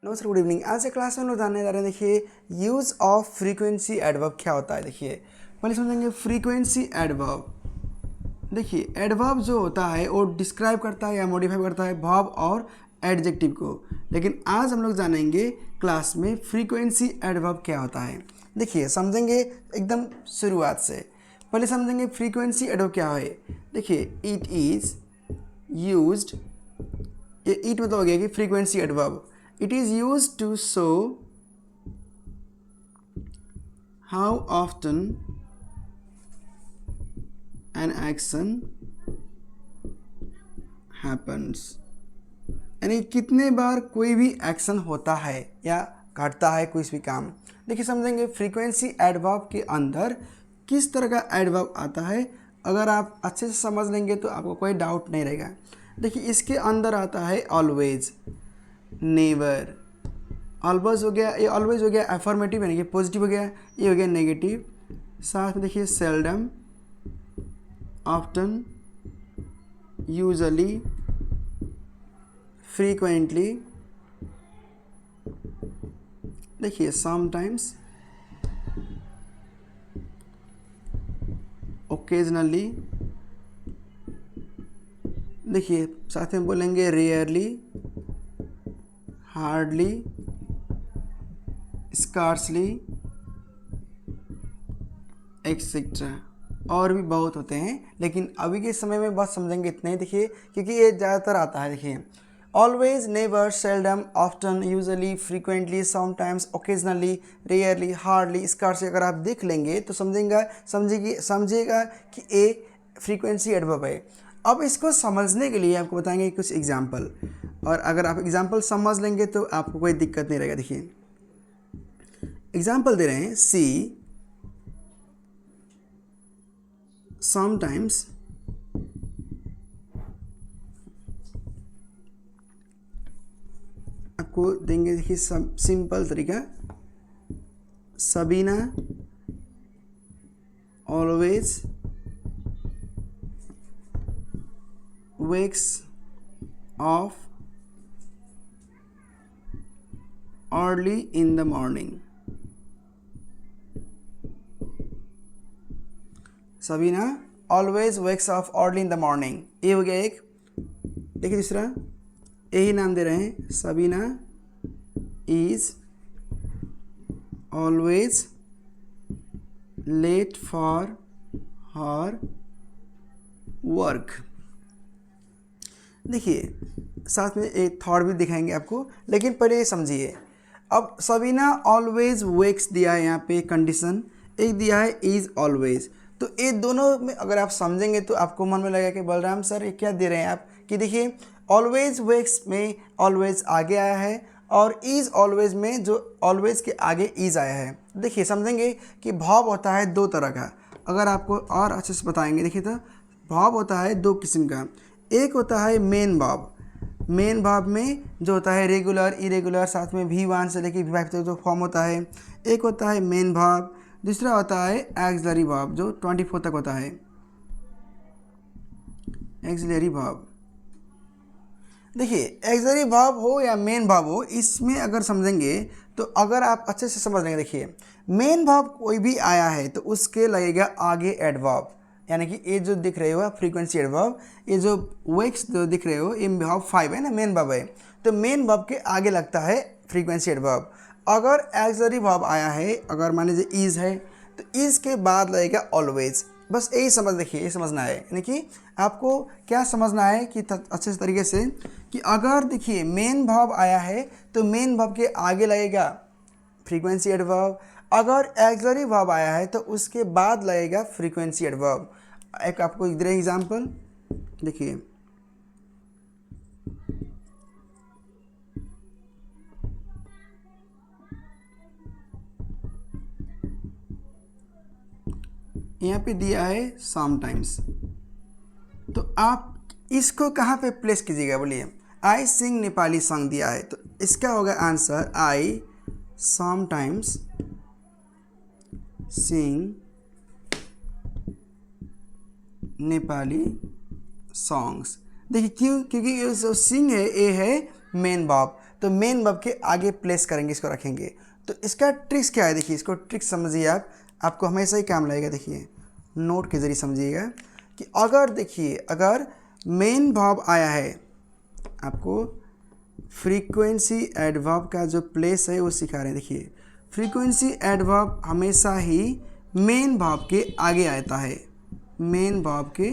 नमस्कार, good evening. आज के क्लास में हम लोग जानने जा रहे हैं। देखिए, यूज़ ऑफ फ्रीक्वेंसी एडवर्ब क्या होता है। देखिए, पहले समझेंगे फ्रीक्वेंसी एडवर्ब। देखिए, एडवर्ब जो होता है वो डिस्क्राइब करता है या मॉडिफाई करता है वर्ब और एडजेक्टिव को। लेकिन आज हम लोग जानेंगे क्लास में फ्रीक्वेंसी एडवर्ब क्या होता है। देखिए, समझेंगे एकदम शुरुआत से। पहले समझेंगे फ्रीक्वेंसी एडवर्ब क्या है। देखिए, इट इज़ यूज्ड, ये इट मतलब हो गया कि frequency adverb. It is use to show how often an action happens, यानी कितने बार कोई भी एक्शन होता है या घटता है कोई भी काम। देखिए, समझेंगे फ्रीक्वेंसी एडवर्ब के अंदर किस तरह का एडवर्ब आता है। अगर आप अच्छे से समझ लेंगे तो आपको कोई डाउट नहीं रहेगा। देखिए, इसके अंदर आता है ऑलवेज, नेवर। ऑलवेज हो गया, ये ऑलवेज हो गया अफर्मेटिव यानी कि पॉजिटिव हो गया। ये हो गया नेगेटिव। साथ में देखिए सेल्डम, ऑफ्टन, यूजुअली, फ्रीक्वेंटली, देखिए समटाइम्स, ओकेजनली, देखिए साथ में बोलेंगे रेयरली, हार्डली, स्कार्सली, एक्सेट्रा। और भी बहुत होते हैं, लेकिन अभी के समय में बस समझेंगे इतना ही। देखिए, क्योंकि ये ज़्यादातर आता है। देखिए, always, never, seldom, often, usually, frequently, sometimes, occasionally, rarely, hardly, scarcely अगर आप देख लेंगे तो समझिएगा कि ये फ्रीक्वेंसी एडवर्ब है। अब इसको समझने के लिए आपको बताएंगे कुछ एग्जाम्पल, और अगर आप एग्जाम्पल समझ लेंगे तो आपको कोई दिक्कत नहीं रहेगा। देखिए, एग्जाम्पल दे रहे हैं। सी sometimes आपको देंगे। देखिए, सिंपल तरीका, Sabina always wakes off early in the morning। Sabina always wakes off early in the morning, ये हो गया एक। देखिए दूसरा, यही नाम दे रहे हैं, Sabina is always late for her work. देखिए, साथ में एक थॉट भी दिखाएंगे आपको, लेकिन पहले ये समझिए। अब सबीना ऑलवेज वेक्स दिया है, यहाँ पे कंडीशन एक दिया है इज ऑलवेज। तो ये दोनों में अगर आप समझेंगे तो आपको मन में लगेगा कि बलराम सर ये क्या दे रहे हैं आप। कि देखिए, ऑलवेज वेक्स में ऑलवेज आगे आया है, और इज़ ऑलवेज में जो ऑलवेज के आगे इज़ आया है। देखिए, समझेंगे कि भाव होता है दो तरह का। अगर आपको और अच्छे से बताएंगे, देखिए तो भाव होता है दो किस्म का। एक होता है मेन भाव। मेन भाव में जो होता है रेगुलर, इरेगुलर, साथ में V1 से लेकर V5 तक जो फॉर्म होता है, एक होता है मेन भाव। दूसरा होता है एक्सिलरी भाव जो 24 तक होता है, एक्सिलरी भाव। देखिए, एक्सिलरी भाव हो या मेन भाव हो, इसमें अगर समझेंगे तो अगर आप अच्छे से समझ लेंगे। देखिए, मेन भाव कोई भी आया है तो उसके लगेगा आगे एडवर्ब, यानी कि ये जो दिख रहे हो फ्रीक्वेंसी एडवर्ब, ये जो वेक्स जो दिख रहे हो ये भाव 5 है ना, मेन भाव है। तो मेन भाव के आगे लगता है फ्रीक्वेंसी एडवर्ब। अगर एक्सिलरी भाव आया है, अगर मान लीजिए इज़ है, तो इज़ के बाद लगेगा ऑलवेज। बस यही समझ, देखिए ये समझना है, यानी कि आपको क्या समझना है कि अच्छे से तरीके से, कि अगर देखिए मेन भाव आया है तो मेन भाव के आगे लगेगा फ्रीक्वेंसी एडवर्ब। अगर एक्सिलरी भाव आया है तो उसके बाद लगेगा फ्रीक्वेंसी एडवर्ब। एक आपको इधर एग्जाम्पल देखिए, यहाँ पे दिया है समटाइम्स। तो आप इसको कहाँ पे प्लेस कीजिएगा, बोलिए। आई सिंग नेपाली सॉन्ग दिया है, तो इसका होगा answer I sometimes sing Nepali songs. देखिए क्यों, क्योंकि ये जो सिंग है ये है मेन भाव। तो मेन वर्ब के आगे प्लेस करेंगे, इसको रखेंगे। तो इसका ट्रिक्स क्या है देखिए, इसको ट्रिक्स समझिए आप, आपको हमेशा ही काम लगेगा। देखिए नोट के ज़रिए समझिएगा कि अगर देखिए अगर मेन वर्ब आया है, आपको फ्रीक्वेंसी एडवर्ब का जो प्लेस है वो सिखा रहे हैं। देखिए फ्रीक्वेंसी एडवर्ब हमेशा ही मेन वर्ब के आगे आता है, मेन वर्ब के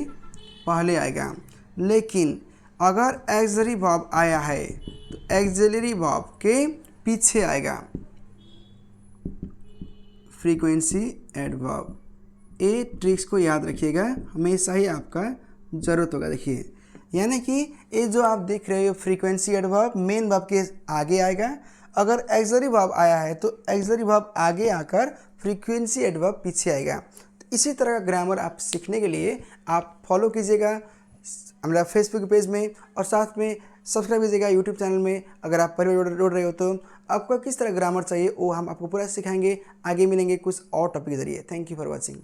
पहले आएगा। लेकिन अगर एक्सिलरी वर्ब आया है तो एक्सिलरी वर्ब के पीछे आएगा फ्रीक्वेंसी एडवर्ब। ये ट्रिक्स को याद रखिएगा, हमेशा ही आपका ज़रूरत होगा। देखिए यानी कि ये जो आप देख रहे हो फ्रीक्वेंसी एडवर्ब मेन वर्ब के आगे आएगा, अगर एक्सिलरी वर्ब आया है तो एक्सिलरी वर्ब आगे आकर फ्रीक्वेंसी एडवर्ब पीछे आएगा। तो इसी तरह का ग्रामर आप सीखने के लिए आप फॉलो कीजिएगा हमारा फेसबुक पेज में, और साथ में सब्सक्राइब कीजिएगा यूट्यूब चैनल में। अगर आप पहले जोड़ रहे हो तो आपको किस तरह ग्रामर चाहिए वो हम आपको पूरा सिखाएंगे। आगे मिलेंगे कुछ और टॉपिक के जरिए। Thank you for watching.